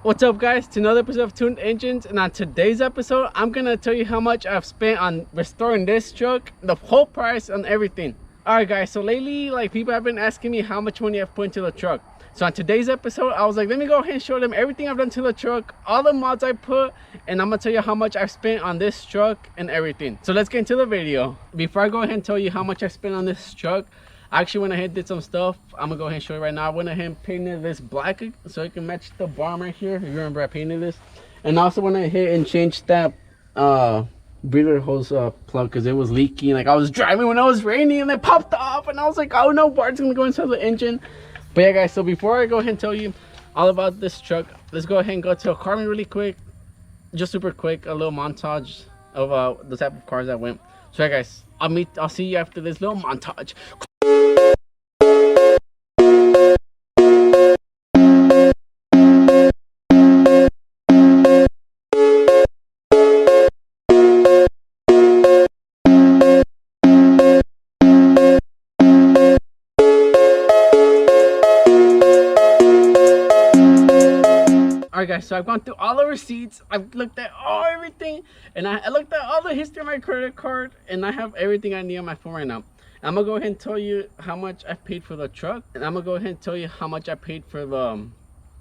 What's up guys, to another episode of Tuned Engines, and on today's episode I'm gonna tell you how much I've spent on restoring this truck, the whole price on everything. Alright guys, so lately people have been asking me how much money I've put into the truck. So on today's episode I was like, let me go ahead and show them everything I've done to the truck, all the mods I put, and I'm gonna tell you how much I've spent on this truck and everything. So let's get into the video. Before I go ahead and tell you how much I spent on this truck, I actually went ahead and did some stuff. I'm gonna go ahead and show you right now. I went ahead and painted this black so it can match the barn right here. If you remember, I painted this. And I also went ahead and changed that breather hose plug because it was leaking. Like I was driving when it was raining and it popped off, and I was like, oh no, water's gonna go inside the engine. But yeah guys, so before I go ahead and tell you all about this truck, let's go ahead and go to a car meet really quick. Just super quick, a little montage of the type of cars that went. So yeah guys, I'll see you after this little montage. Alright guys, so I've gone through all the receipts, I've looked at everything, and I looked at all the history of my credit card, and I have everything I need on my phone right now. I'm gonna go ahead and tell you how much I paid for the truck, and I'm gonna go ahead and tell you how much I paid for the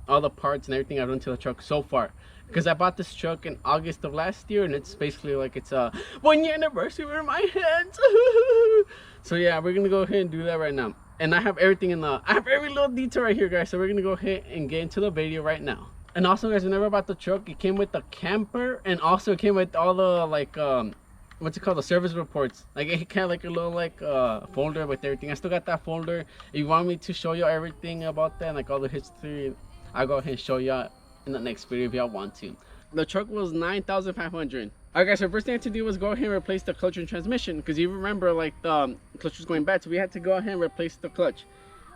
all the parts and everything I've done to the truck so far. Because I bought this truck in August of last year, and it's basically like it's a 1 year anniversary in my hands. So yeah, we're gonna go ahead and do that right now. And I have everything I have every little detail right here guys, so we're gonna go ahead and get into the video right now. And also guys, whenever I bought the truck, it came with the camper, and also it came with all the what's it called, the service reports. Like it came like a little folder with everything. I still got that folder. If you want me to show you everything about that, like all the history, I'll go ahead and show you in the next video if y'all want to. The truck was $9,500. Alright guys, so first thing I had to do was go ahead and replace the clutch and transmission, because you remember like the clutch was going bad, so we had to go ahead and replace the clutch.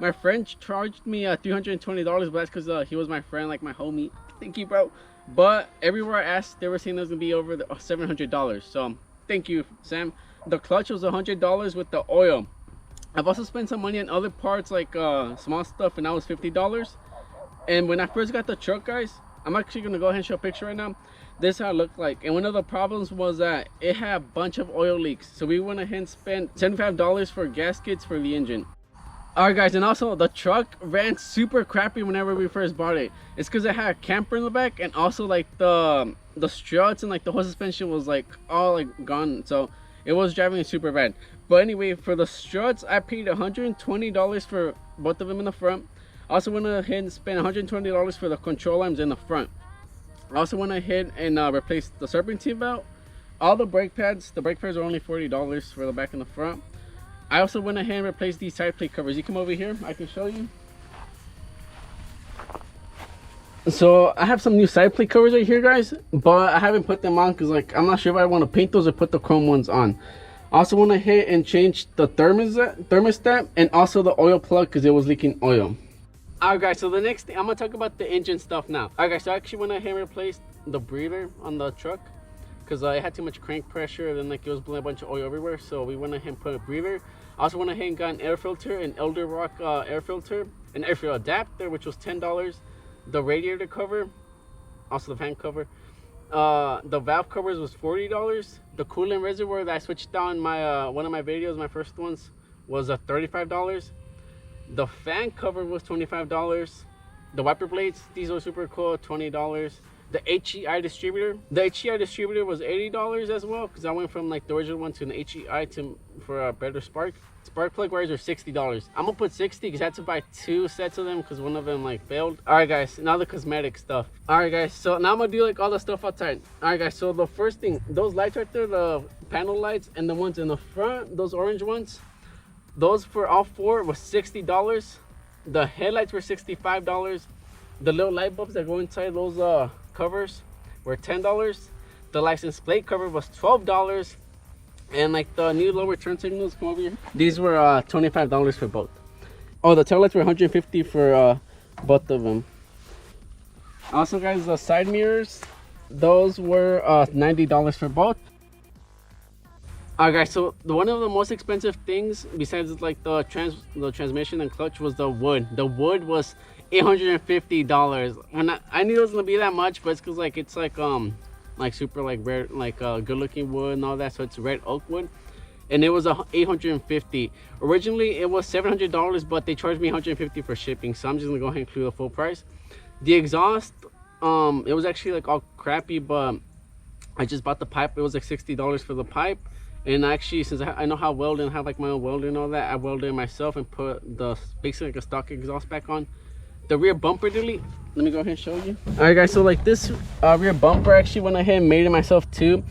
My friend charged me $320, but that's because he was my friend, like my homie. Thank you, bro. But everywhere I asked, they were saying it was gonna be over the $700. So thank you, Sam. The clutch was $100 with the oil. I've also spent some money on other parts, like small stuff, and that was $50. And when I first got the truck, guys, I'm actually gonna go ahead and show a picture right now. This is how it looked like. And one of the problems was that it had a bunch of oil leaks. So we went ahead and spent $75 for gaskets for the engine. Alright guys, and also the truck ran super crappy whenever we first bought it. It's because it had a camper in the back, and also like the struts and like the whole suspension was like all like gone, so it was driving super bad. But anyway, for the struts I paid $120 for both of them in the front. I also went ahead and spent $120 for the control arms in the front. I also went ahead and replaced the serpentine belt, all the brake pads. The brake pads are only $40 for the back and the front. I also went ahead and replaced these side plate covers. You come over here, I can show you. So I have some new side plate covers right here guys, but I haven't put them on because like I'm not sure if I want to paint those or put the chrome ones on. I also went ahead and changed the thermostat and also the oil plug because it was leaking oil. Alright guys, so the next thing, I'm gonna talk about the engine stuff now. Alright guys, so I actually went ahead and replaced the breather on the truck because it had too much crank pressure, and then like it was blowing a bunch of oil everywhere, so we went ahead and put a breather. I also went ahead and got an air filter, an Elder Rock air filter, an air filter adapter, which was $10. The radiator cover, also the fan cover, the valve covers was $40. The coolant reservoir that I switched out in my one of my videos, my first ones, was $35. The fan cover was $25. The wiper blades, these were super cool, $20. The HEI distributor, was $80 as well, because I went from like the original one to an HEI for a better spark. Spark plug wires are $60. I'm gonna put 60 because I had to buy 2 sets of them because one of them like failed. Alright guys, now the cosmetic stuff. Alright guys, so now I'm gonna do like all the stuff outside. Alright guys, so the first thing, those lights right there, the panel lights, and the ones in the front, those orange ones, those for all 4 was $60. The headlights were $65. The little light bulbs that go inside those covers were $10. The license plate cover was $12. And like the new lower turn signals, come over here, these were $25 for both. Oh, the tail lights were $150 for both of them. Also guys, the side mirrors, those were $90 for both. Alright guys, so one of the most expensive things besides like the transmission and clutch was the wood. The wood was $850. When I knew it was gonna be that much, but it's because like it's like super like rare, like good looking wood and all that, so it's red oak wood, and it was $850. Originally it was $700, but they charged me $150 for shipping, so I'm just gonna go ahead and include the full price. The exhaust, it was actually like all crappy, but I just bought the pipe. It was like $60 for the pipe, and actually, since I know how welding, I have like my own welder and all that, I welded it myself and put the basically like a stock exhaust back on. The rear bumper delete, let me go ahead and show you. All right guys, so like this rear bumper, actually went ahead and made it myself too,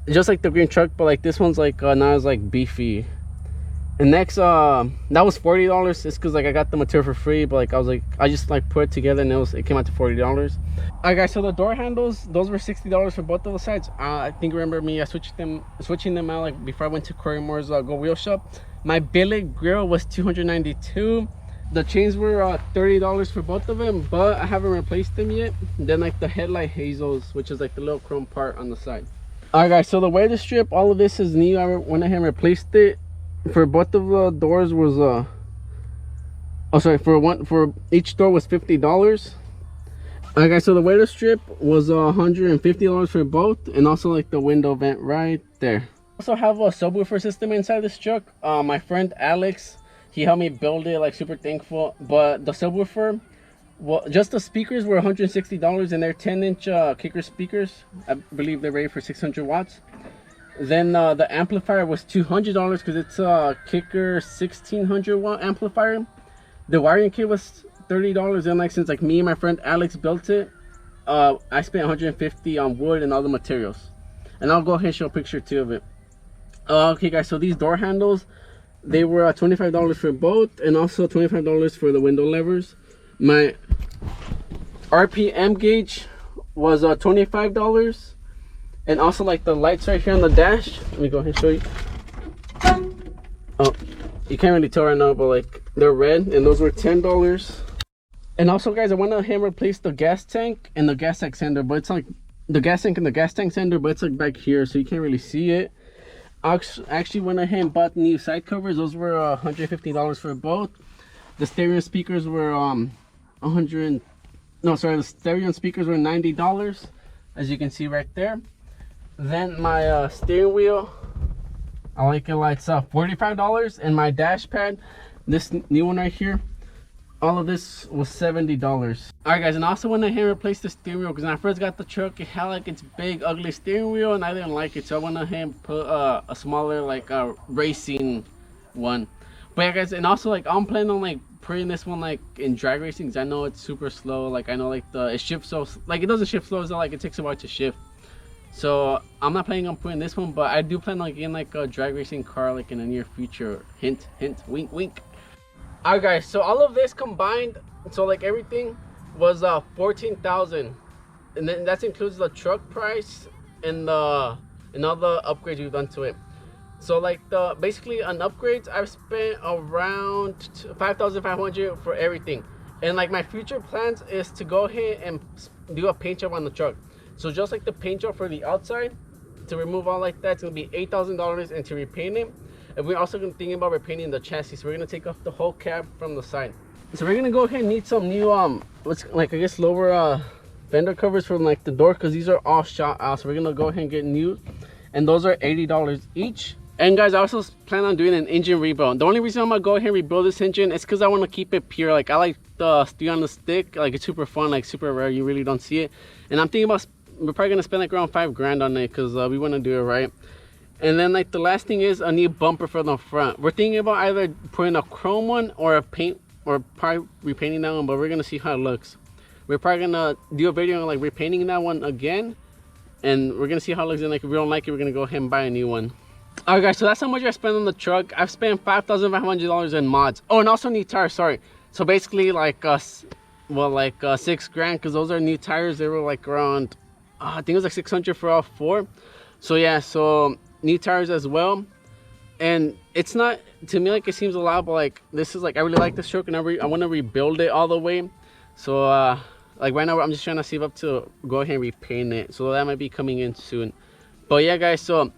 just like the green truck, but like this one's like not as like beefy. And next, that was $40. It's because like I got the material for free, but like I just like put it together and it came out to $40. All right guys, so the door handles, those were $60 for both of the sides. I think, remember me, I switching them out like before I went to Corey Moore's Go Wheel Shop. My billet grill was $292. The chains were $30 for both of them, but I haven't replaced them yet. Then like the headlight hazels, which is like the little chrome part on the side. All right guys, so the weather strip, all of this is new. I went ahead and replaced it. For both of the doors was for each door was $50. Alright guys, so the weather strip was $150 for both, and also like the window vent right there. Also have a subwoofer system inside this truck. My friend Alex, he helped me build it, like super thankful. But the subwoofer, well, just the speakers were $160, and they're 10-inch kicker speakers. I believe they're rated for 600 watts. Then the amplifier was $200 because it's a kicker 1600 watt amplifier. The wiring kit was $30, and like since like me and my friend Alex built it, I spent $150 on wood and all the materials. And I'll go ahead and show a picture too of it. Okay guys, so these door handles, they were $25 for both, and also $25 for the window levers. My RPM gauge was $25. And also like the lights right here on the dash, let me go ahead and show you. Oh, you can't really tell right now, but like they're red, and those were $10. And also guys, I went ahead and replaced the gas tank and the gas tank sender, but it's like the gas tank and the gas tank sender, but it's like back here, so you can't really see it. I actually went ahead and bought new side covers. Those were $150 for both. The stereo speakers were the stereo speakers were $90, as you can see right there. Then my steering wheel, I like it lights up, $45. And my dash pad, this new one right here, all of this was $70. All right guys, and also went ahead and replaced the steering wheel, because when I first got the truck, it had like its big ugly steering wheel, and I didn't like it, so I went ahead and put a smaller like racing one. But yeah guys, and also like I'm planning on like putting this one like in drag racing, because I know it's super slow. Like I know like it shifts so, like it doesn't shift slow, so like it takes a while to shift. So I'm not planning on putting this one, but I do plan on getting like a drag racing car like in the near future. Hint, hint, wink, wink. All right guys, so all of this combined, so like everything was $14,000, and then that includes the truck price and all the upgrades we've done to it. So like basically on upgrades, I've spent around $5,500 for everything. And like my future plans is to go ahead and do a paint job on the truck. So just like the paint job for the outside, to remove all like that, it's gonna be $8,000, and to repaint it. And we're also gonna thinking about repainting the chassis. So we're gonna take off the whole cab from the side. So we're gonna go ahead and need some new what's like I guess lower fender covers from like the door, because these are all shot out. So we're gonna go ahead and get new, and those are $80 each. And guys, I also plan on doing an engine rebuild. The only reason I'm gonna go ahead and rebuild this engine is because I want to keep it pure. Like I like the steer on the stick, like it's super fun, like super rare, you really don't see it. And I'm thinking about, we're probably gonna spend like around $5 on it, because we want to do it right. And then like the last thing is a new bumper for the front. We're thinking about either putting a chrome one or a paint, or probably repainting that one, but we're gonna see how it looks. We're probably gonna do a video on like repainting that one again, and we're gonna see how it looks. And like if we don't like it, we're gonna go ahead and buy a new one. All right guys, so that's how much I spent on the truck. I've spent $5,500 in mods. Oh, and also new tires, sorry. So basically like $6 grand, because those are new tires. They were like around I think it was like 600 for all four. So yeah, so new tires as well. And it's not, to me, like it seems a lot, but like this is like, I really like this truck, and I want to rebuild it all the way. So like right now I'm just trying to save up to go ahead and repaint it, so that might be coming in soon. But yeah guys, so,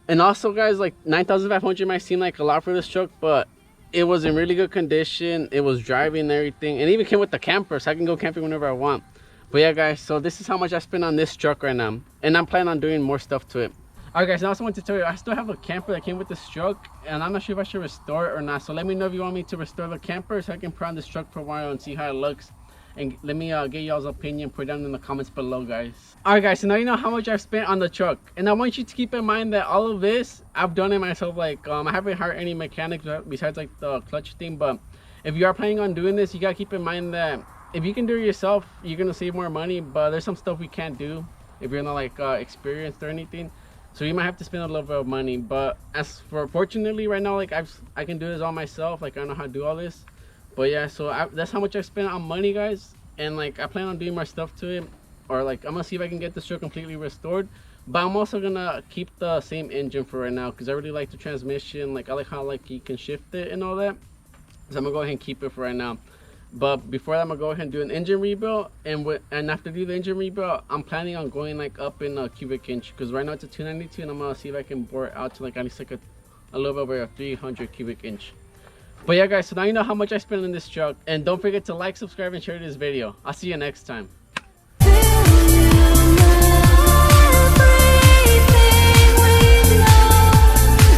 and also guys, like 9,500 might seem like a lot for this truck, but It was in really good condition. It was driving and everything, and it even came with the camper, so I can go camping whenever I want. But yeah, guys, so this is how much I spent on this truck right now, and I'm planning on doing more stuff to it. Alright guys, I also want to tell you, I still have a camper that came with this truck, and I'm not sure if I should restore it or not. So let me know if you want me to restore the camper so I can put on this truck for a while and see how it looks. And let me get y'all's opinion, put it down in the comments below, guys. Alright guys, so now you know how much I've spent on the truck. And I want you to keep in mind that all of this, I've done it myself. Like, I haven't hired any mechanics besides like the clutch thing. But if you are planning on doing this, you gotta keep in mind that if you can do it yourself, you're gonna save more money. But there's some stuff we can't do if you're not like experienced or anything. So you might have to spend a little bit of money. But as for fortunately right now, like I can do this all myself. Like I know how to do all this. But yeah, so that's how much I spent on money, guys. And like I plan on doing more stuff to it, or like I'm gonna see if I can get this truck completely restored. But I'm also gonna keep the same engine for right now because I really like the transmission. Like I like how like you can shift it and all that. So I'm gonna go ahead and keep it for right now. But before that, I'm gonna go ahead and do an engine rebuild, and after do the engine rebuild, I'm planning on going like up in a cubic inch because right now it's a 292, and I'm gonna see if I can bore it out to like at least like a little bit over a 300 cubic inch. But yeah, guys, so now you know how much I spent in this truck, and don't forget to like, subscribe, and share this video. I'll see you next time.